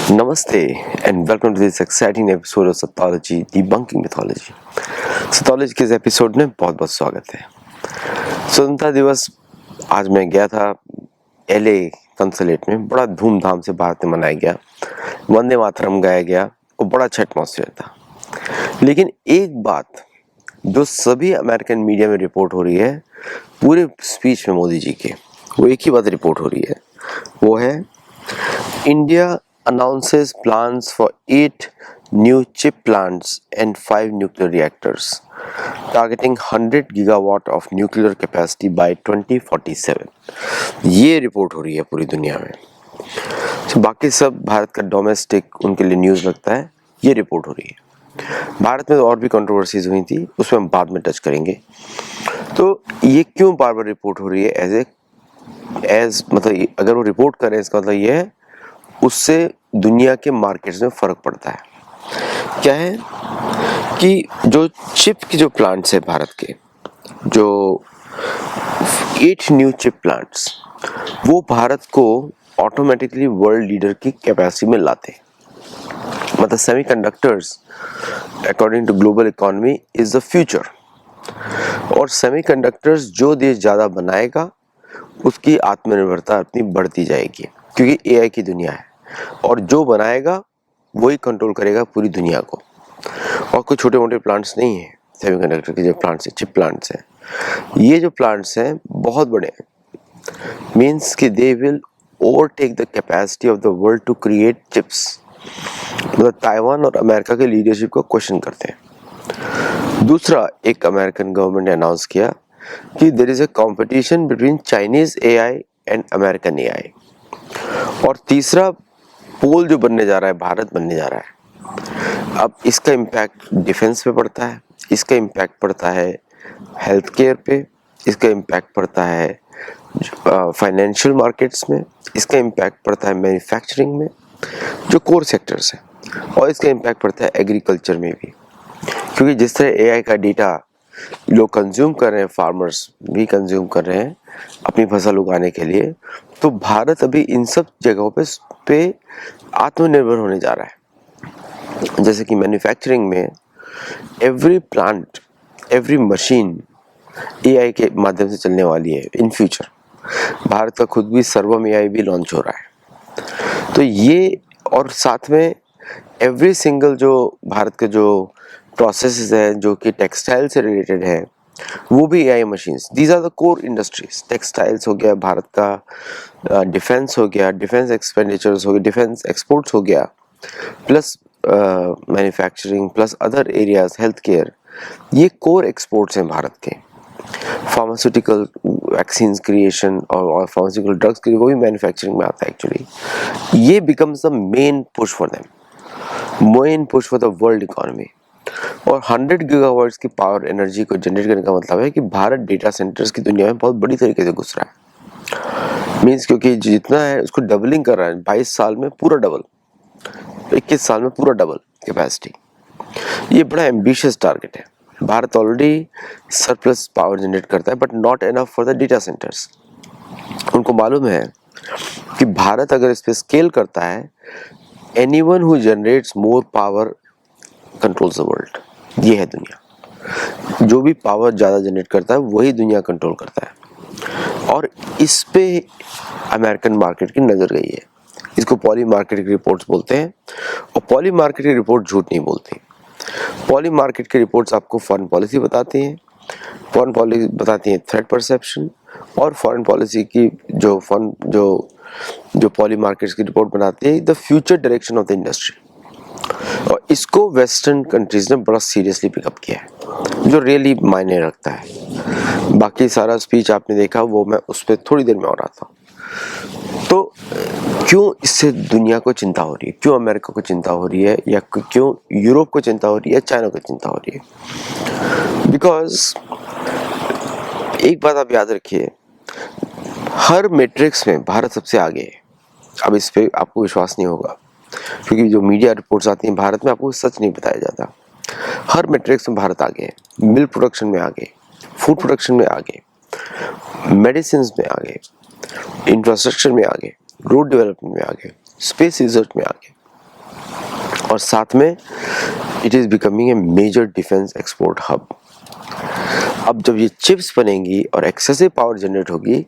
Namaste and welcome to this exciting episode of Sathology Debunking Mythology. Sathology के इस episode में बहुत बहुत स्वागत है। स्वतंत्रता दिवस आज मैं गया था LA कंसुलेट में, बड़ा धूमधाम से भारत में मनाया गया, वंदे मातरम गाया गया और बड़ा अच्छा एटमॉस्फेयर था। लेकिन एक बात जो सभी अमेरिकन मीडिया में रिपोर्ट हो रही है पूरे स्पीच में मोदी जी के, वो एक ही बात रिपोर्ट हो रही है, वो है India announces plans for 8 new chip plants and 5 nuclear reactors, targeting 100 gigawatt of nuclear capacity by 2047. ये रिपोर्ट हो रही है पूरी दुनिया में। तो बाकी सब भारत का डोमेस्टिक उनके लिए न्यूज़ लगता है, ये रिपोर्ट हो रही है। भारत में और भी कंट्रोवर्सीज हुई थी, उसमें हम बाद में टच करेंगे। तो ये क्यों बार बार रिपोर्ट हो रही है एज मतलब अगर वो रिपोर्ट करें इसका मतलब ये है उससे दुनिया के मार्केट्स में फर्क पड़ता है। क्या है कि जो चिप की जो प्लांट्स है भारत के, जो 8 न्यू चिप प्लांट्स, वो भारत को ऑटोमेटिकली वर्ल्ड लीडर की कैपेसिटी में लाते। मतलब semiconductors according to global economy is the future, और सेमीकंडक्टर्स जो देश ज़्यादा बनाएगा उसकी आत्मनिर्भरता अपनी बढ़ती जाएगी, क्योंकि AI की दुनिया है और जो बनाएगा वही कंट्रोल करेगा पूरी दुनिया को। और कोई छोटे मोटे प्लांट्स नहीं है, सेमीकंडक्टर के जो प्लांट्स हैं, चिप प्लांट्स हैं, ये जो प्लांट्स हैं बहुत बड़े हैं। मीन्स कि they will overtake the capacity of the world to create chips. मतलब ताइवान और अमेरिका के लीडरशिप को क्वेश्चन करते हैं। दूसरा, एक अमेरिकन गवर्नमेंट ने अनाउंस किया कि there is a competition between Chinese AI and American AI। और तीसरा पोल जो बनने जा रहा है, भारत बनने जा रहा है। अब इसका इम्पैक्ट डिफेंस पे पड़ता है, इसका इम्पैक्ट पड़ता है हेल्थ केयर पे, इसका इम्पैक्ट पड़ता है फाइनेंशियल मार्केट्स में, इसका इम्पैक्ट पड़ता है मैन्युफैक्चरिंग में जो कोर सेक्टर्स हैं, और इसका इम्पैक्ट पड़ता है एग्रीकल्चर में भी। क्योंकि जिस तरह AI का डेटा लोग कंज्यूम कर रहे हैं, फार्मर्स भी कंज्यूम कर रहे हैं अपनी फसल उगाने के लिए, तो भारत अभी इन सब जगहों पे आत्मनिर्भर होने जा रहा है। जैसे कि मैन्युफैक्चरिंग में every plant, every machine AI के माध्यम से चलने वाली है इन फ्यूचर। भारत का खुद भी सर्वम AI भी लॉन्च हो रहा है। तो ये, और साथ में एवरी सिंगल जो भारत के जो प्रोसेसेस हैं जो कि टेक्सटाइल से रिलेटेड है, वो भी AI machines. These are the core industries. Textiles हो गया भारत का, डिफेंस हो गया, डिफेंस एक्सपेंडिचर्स हो गया, डिफेंस एक्सपोर्ट्स हो गया, plus manufacturing plus other areas, health care, ये कोर एक्सपोर्ट्स हैं भारत के। फार्मास्यूटिकल वैक्सीन क्रिएशन और फार्मास्यूटिकल ड्रग्स के, वो भी मैन्युफैक्चरिंग में आता है एक्चुअली। ये becomes the main push for them, main push for the world economy. और 100 गीगावाट्स की पावर एनर्जी को जनरेट करने का मतलब है कि भारत डेटा सेंटर्स की दुनिया में बहुत बड़ी तरीके से घुस रहा है। मीन्स क्योंकि जितना है उसको डबलिंग कर रहा है, 22 साल में पूरा डबल, 21 साल में पूरा डबल कैपेसिटी। ये बड़ा एम्बिशियस टारगेट है। Bharat already surplus power generate करता है, but not enough for the data centres. उनको मालूम है कि भारत अगर इस पे स्केल करता है, anyone who generates more power controls the world. ये है दुनिया, जो भी पावर ज़्यादा जनरेट करता है वही दुनिया कंट्रोल करता है। और इस पे अमेरिकन मार्केट की नज़र गई है। इसको पॉली मार्केट की रिपोर्ट्स बोलते हैं, और पॉली मार्केट की रिपोर्ट झूठ नहीं बोलती। पॉली मार्केट की रिपोर्ट्स आपको फॉरेन पॉलिसी बताती हैं, फॉरेन पॉलिसी बताती हैं थ्रेट परसेप्शन, और फॉरेन पॉलिसी की जो पॉली मार्केट्स की रिपोर्ट बनाती है the future direction of the industry. और इसको वेस्टर्न कंट्रीज ने बड़ा सीरियसली पिकअप किया है, जो रियली मायने रखता है। बाकी सारा स्पीच आपने देखा, वो मैं उस पर थोड़ी देर में और आता हूँ। तो क्यों इससे दुनिया को चिंता हो रही है, क्यों अमेरिका को चिंता हो रही है, या क्यों यूरोप को चिंता हो रही है, चाइना को चिंता हो रही है? बिकॉज एक बात आप याद रखिए, हर मैट्रिक्स में भारत सबसे आगे है। अब इस पे आपको विश्वास नहीं होगा, क्योंकि जो मीडिया रिपोर्ट्स आती हैं भारत में, आपको सच नहीं बताया जाता। हर मैट्रिक्स में भारत आगे है। मिल्क प्रोडक्शन में आगे, फूड प्रोडक्शन में आगे, मेडिसिन में आगे, इंफ्रास्ट्रक्चर में आगे, रोड डेवलपमेंट में आगे, स्पेस रिसर्च में आगे। और साथ में it is becoming a major defence export hub. अब जब ये चिप्स बनेंगी और एक्सेसिव पावर जनरेट होगी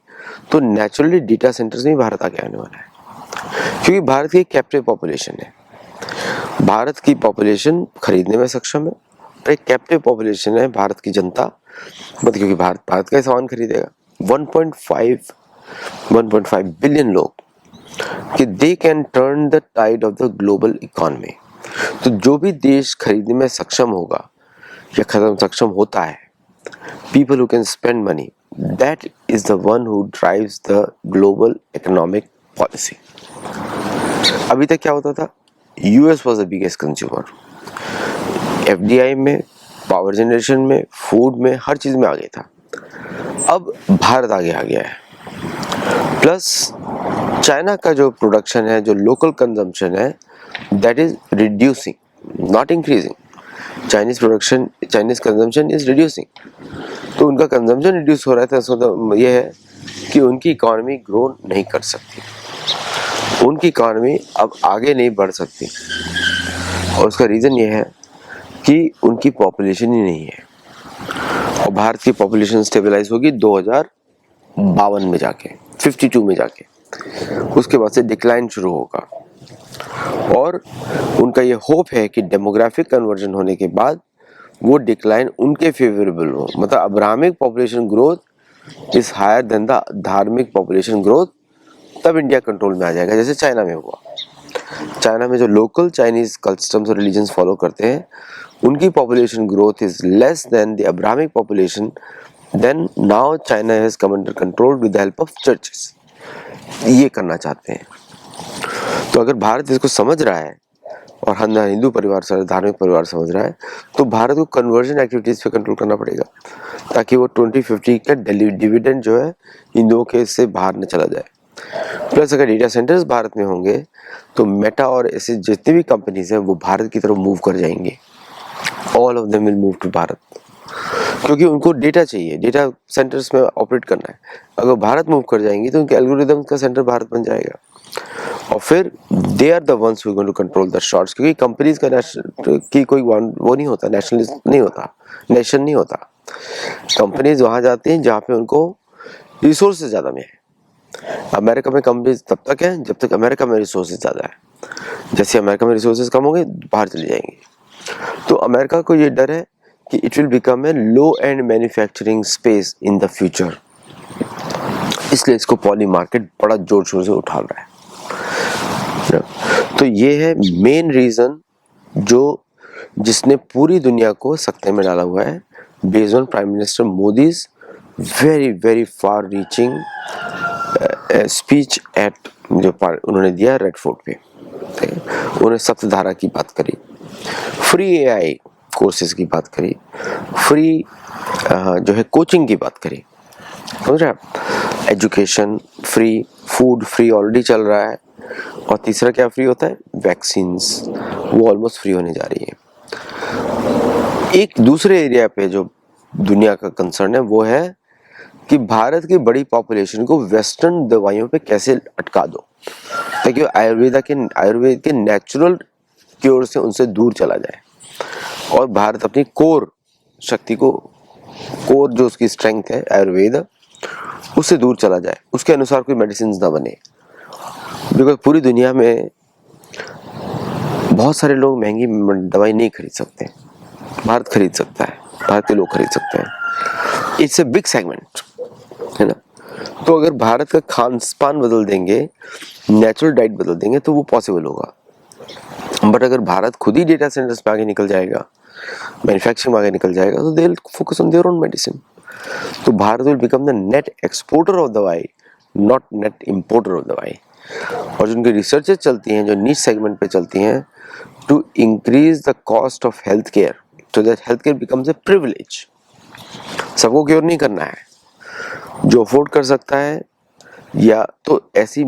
तो नेचुरली डेटा सेंटर्स में भारत आगे आने वाला है, क्योंकि भारत की कैप्टिव पॉपुलेशन है। भारत की पॉपुलेशन खरीदने में सक्षम है और एक कैप्टिव पॉपुलेशन है भारत की जनता, मतलब क्योंकि भारत का सामान खरीदेगा। 1.5 बिलियन लोग कि they can turn the tide of the global economy. तो जो भी देश खरीदने में सक्षम होगा या सक्षम होता है, people who can spend money, that is the one who drives the global economic policy. अभी तक क्या होता था? US was the biggest consumer. FDI में, पावर जनरेशन में, फूड में, हर चीज में आ गया था। अब भारत आगे आ गया है। प्लस चाइना का जो प्रोडक्शन है, जो लोकल कंजम्पशन है, that is reducing, not increasing. Chinese consumption is reducing. तो उनका कंजम्पशन रिड्यूस हो रहा है, तो इसका ये है कि उनकी इकोनॉमी ग्रो नहीं कर सकती, उनकी इकोनॉमी अब आगे नहीं बढ़ सकती। और उसका रीज़न ये है कि उनकी पॉपुलेशन ही नहीं है। और भारत की पॉपुलेशन स्टेबलाइज होगी 2052 में जाके, 52 में जाके, उसके बाद से डिक्लाइन शुरू होगा। और उनका ये होप है कि डेमोग्राफिक कन्वर्जन होने के बाद वो डिक्लाइन उनके फेवरेबल हो, मतलब Abrahamic population growth is higher than the धार्मिक पॉपुलेशन ग्रोथ, तब इंडिया कंट्रोल में आ जाएगा, जैसे चाइना में हुआ। चाइना में जो लोकल चाइनीज कस्टम्स और रिलीजन्स फॉलो करते हैं, उनकी population growth is less than the Abrahamic population, then now China has come under control with the help of churches. ये करना चाहते हैं। तो अगर भारत इसको समझ रहा है और हिंदू परिवार से धार्मिक परिवार समझ रहा है, तो भारत को कन्वर्जन एक्टिविटीज पे कंट्रोल करना पड़ेगा, ताकि वो 2050 का डिविडेंड जो है हिंदुओं के से बाहर न चला जाए। प्लस अगर डेटा सेंटर्स भारत में होंगे तो मेटा और ऐसे जितनी भी कंपनीज हैं वो भारत की तरफ मूव कर जाएंगे। All of them will move to Bharat, क्योंकि उनको डेटा चाहिए, डेटा सेंटर्स में ऑपरेट करना है। अगर भारत मूव कर जाएंगी तो उनके एल्गोरिदम का सेंटर भारत बन जाएगा, और फिर they are the ones who going to control the shorts, क्योंकि कंपनीज का की कोई वो नहीं होता, नेशनलिस्ट नहीं होता, नेशन नहीं होता। कंपनीज वहां जाती हैं जहाँ पे उनको रिसोर्सेज ज़्यादा में है। अमेरिका में कंपनीज तब तक है जब तक अमेरिका में रिसोर्सेज ज़्यादा है। जैसे अमेरिका में रिसोर्सेज कम होंगे, बाहर चले जाएंगे। तो अमेरिका को ये डर है कि it will become a low and manufacturing space in the future, इसलिए इसको पॉली मार्केट बड़ा जोर शोर से उठा रहा है। तो ये है मेन रीजन जिसने पूरी दुनिया को सकते में डाला हुआ है, based on prime minister Modi's very very far reaching speech at जो उन्होंने दिया रेड फोर्ट पे। उन्होंने सप्तधारा की बात करी, फ्री AI कोर्सेज की बात करी, फ्री जो है कोचिंग की बात करी, समझ रहे आप, education free, food free already चल रहा है, और तीसरा क्या फ्री होता है, वैक्सीन्स, वो ऑलमोस्ट फ्री होने जा रही है। एक दूसरे एरिया पे जो दुनिया का कंसर्न है वो है कि भारत की बड़ी पॉपुलेशन को वेस्टर्न दवाइयों पे कैसे अटका दो, ताकि आयुर्वेद के नेचुरल क्योर से उनसे दूर चला जाए, और भारत अपनी कोर शक्ति को, कोर जो उसकी स्ट्रेंथ है आयुर्वेद, उससे दूर चला जाए, उसके अनुसार कोई मेडिसिन ना बने। बिकॉज पूरी दुनिया में बहुत सारे लोग महंगी दवाई नहीं खरीद सकते, भारत खरीद सकता है, भारत के लोग खरीद सकते हैं। इट्स ए बिग सेगमेंट, है ना। तो अगर भारत का खान पान बदल देंगे, नेचुरल डाइट बदल देंगे, तो वो पॉसिबल होगा। बट अगर भारत खुद ही डेटा सेंटर्स पे आगे निकल जाएगा, मैन्युफैक्चरिंग में आगे निकल जाएगा, तो they will focus on their own medicine. तो Bharat will become the net exporter of दवाई, नॉट नेट इंपोर्टर ऑफ दवाई। और जो उनकी रिसर्चेस चलती हैं, जो नीच सेगमेंट पे चलती हैं, to increase the cost of health care, so that health care becomes a privilege. सबको क्योर नहीं करना है, जो अफोर्ड कर सकता है, या तो ऐसी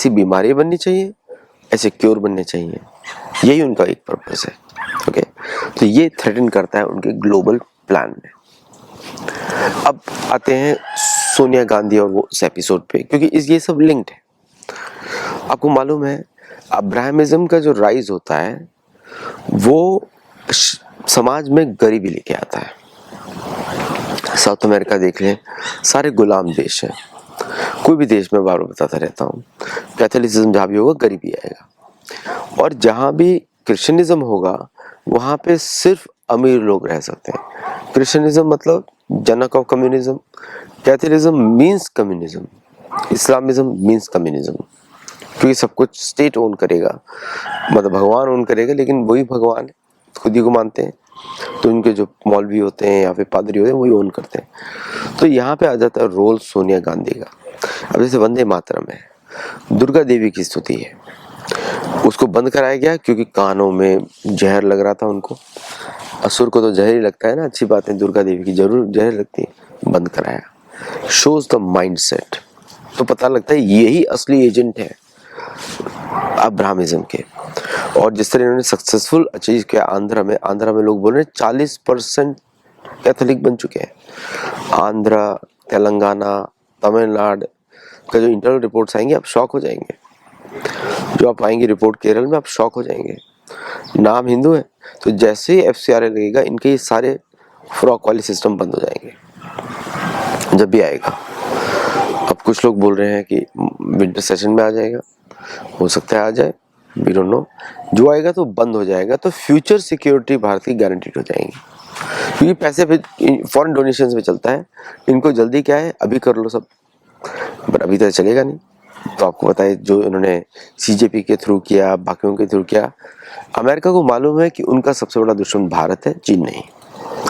बीमारी बननी चाहिए, ऐसे क्योर बनने चाहिए, यही उनका एक पर्पस है। ओके, तो ये थ्रेटन करता है उनके ग्लोबल प्लान में। अब आते हैं सोनिया गांधी और वो इस एपिसोड पे, क्योंकि ये सब लिंक्ड है। आपको मालूम है अब्राहमिज्म का जो राइज होता है वो समाज में गरीबी लेके आता है। साउथ अमेरिका देख लें, सारे गुलाम देश हैं। कोई भी देश में बार बार बताता रहता हूँ, कैथोलिसिज्म जहाँ भी होगा गरीबी आएगा, और जहाँ भी क्रिश्चियनिज्म होगा वहाँ पे सिर्फ अमीर लोग रह सकते हैं। क्रिश्चियनिज्म मतलब जनक of communism, Catholicism means communism, Islamism means communism, क्योंकि सब कुछ स्टेट ओन करेगा, मतलब भगवान ओन करेगा, लेकिन वही भगवान खुद ही को मानते हैं, तो उनके जो मौलवी होते हैं या फिर पादरी होते हैं वही ओन करते हैं। तो यहाँ पे आ जाता है रोल सोनिया गांधी का। अब जैसे वंदे मातरम है, दुर्गा देवी की स्तुति है, उसको बंद कराया गया क्योंकि कानों में जहर लग रहा था उनको। असुर को तो जहर ही लगता है ना, अच्छी बात है, दुर्गा देवी की जरूर जहर लगती है, बंद कराया। शोज द माइंडसेट, तो पता लगता है यही असली एजेंट है अब्राहमिज्म के। और जिस तरह इन्होंने सक्सेसफुल अचीव किया आंध्रा में लोग बोल रहे हैं 40% कैथोलिक बन चुके हैं। आंध्रा, तेलंगाना, तमिलनाडु का जो इंटरनल रिपोर्ट्स आएंगे आप शॉक हो जाएंगे। जो आप आएंगे रिपोर्ट केरल में, आप शॉक हो जाएंगे। नाम हिंदू है, तो जैसे ही FCRA लगेगा इनके ये सारे फ्रॉक वाले सिस्टम बंद हो जाएंगे जब भी आएगा। अब कुछ लोग बोल रहे हैं कि विंटर सेशन में आ जाएगा, हो सकता है आ जाए, वी डोंट नो। जो आएगा तो बंद हो जाएगा, तो फ्यूचर सिक्योरिटी भारत की गारंटीड हो जाएंगी, क्योंकि पैसे पे फॉरेन डोनेशंस पे चलता है। इनको जल्दी क्या है, अभी कर लो सब, पर अभी तो चलेगा नहीं। तो आपको पता है जो इन्होंने CJP के थ्रू किया, बाकियों के थ्रू किया। अमेरिका को मालूम है कि उनका सबसे बड़ा दुश्मन भारत है, चीन नहीं।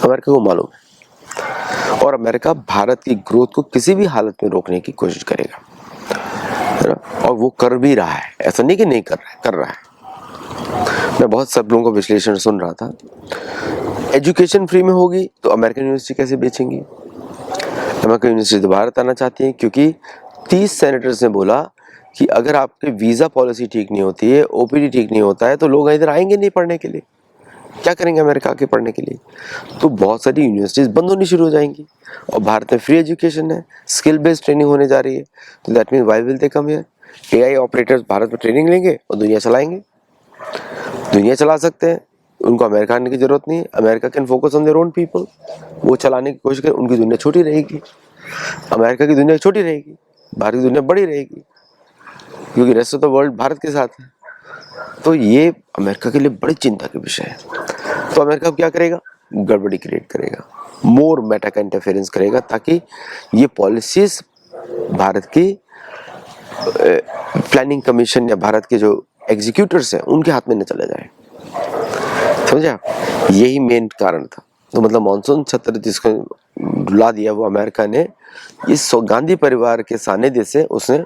अमेरिका को मालूम है, और अमेरिका भारत की ग्रोथ को किसी भी हालत में रोकने की कोशिश करेगा, है ना, और वो कर भी रहा है। ऐसा नहीं कि नहीं कर रहा है, कर रहा है। मैं बहुत सब लोगों का विश्लेषण सुन रहा था। एजुकेशन फ्री में होगी तो अमेरिकन यूनिवर्सिटी कैसे बेचेंगी? अमेरिकन यूनिवर्सिटी तो भारत आना चाहती है, क्योंकि 30 सेनेटर्स ने बोला कि अगर आपकी वीज़ा पॉलिसी ठीक नहीं होती है, OPD ठीक नहीं होता है, तो लोग इधर आएंगे नहीं पढ़ने के लिए। क्या करेंगे अमेरिका के पढ़ने के लिए? तो बहुत सारी यूनिवर्सिटीज़ बंद होनी शुरू हो जाएंगी। और भारत में फ्री एजुकेशन है, स्किल बेस्ड ट्रेनिंग होने जा रही है, तो that mean why will they come here? AI operators Bharat में ट्रेनिंग लेंगे और दुनिया चलाएंगे, दुनिया चला सकते हैं। उनको अमेरिका आने की जरूरत नहीं है। America can focus on their own people, वो चलाने की कोशिश करें, उनकी दुनिया छोटी रहेगी, अमेरिका की दुनिया छोटी रहेगी, भारत की दुनिया बड़ी रहेगी, क्योंकि rest of the world Bharat के साथ है। तो ये अमेरिका के लिए बड़ी चिंता का विषय है। तो अमेरिका क्या करेगा? गड़बड़ी क्रिएट करेगा, मोर मेटा का इंटरफेरेंस करेगा, ताकि ये पॉलिसीज भारत की प्लानिंग कमीशन या भारत के जो एग्जीक्यूटर्स हैं उनके हाथ में न चले जाए। समझा? यही मेन कारण था। तो मतलब मानसून सत्र जिसको रुला दिया वो अमेरिका ने इस गांधी परिवार के सानिध्य से उसने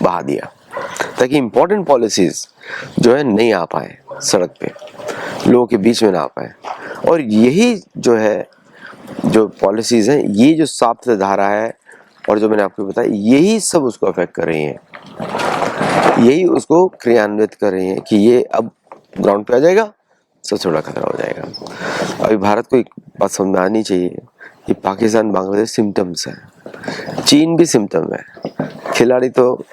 बहा दिया, ताकि इम्पोर्टेंट पॉलिसीज जो है नहीं आ पाए सड़क पे, लोगों के बीच में ना आ पाए। और यही जो है, जो पॉलिसीज हैं, ये जो सात धारा है और जो मैंने आपको बताया, यही सब उसको अफेक्ट कर रही हैं, यही उसको क्रियान्वित कर रही हैं कि ये अब ग्राउंड पे आ जाएगा, सबसे बड़ा खतरा हो जाएगा। अभी भारत को एक बात समझ में आनी चाहिए कि पाकिस्तान, बांग्लादेश सिम्टम्स है, चीन भी सिम्टम है। खिलाड़ी तो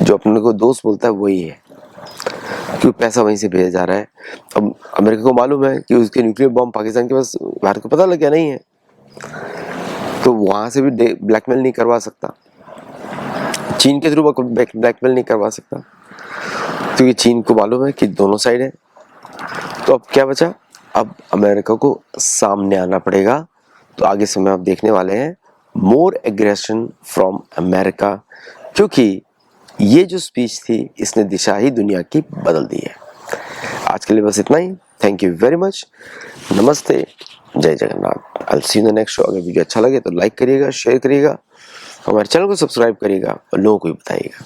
जो अपने को दोस्त बोलता है वही है, क्योंकि पैसा वहीं से भेजा जा रहा है। अब अमेरिका को मालूम है कि उसके न्यूक्लियर बॉम्ब पाकिस्तान के पास, भारत को पता लग गया नहीं है, तो वहां से भी ब्लैकमेल नहीं करवा सकता, चीन के थ्रू ब्लैकमेल नहीं करवा सकता, क्योंकि चीन को मालूम है कि दोनों साइड है। तो अब क्या बचा? अब अमेरिका को सामने आना पड़ेगा। तो आगे समय आप देखने वाले हैं मोर एग्रेशन फ्रॉम अमेरिका, क्योंकि ये जो स्पीच थी इसने दिशा ही दुनिया की बदल दी है। आज के लिए बस इतना ही। Thank you very much. नमस्ते, जय Jagannath. I will see you in the next show. अगर वीडियो अच्छा लगे तो लाइक करिएगा, शेयर करिएगा, हमारे चैनल को सब्सक्राइब करिएगा और लोगों को भी बताइएगा।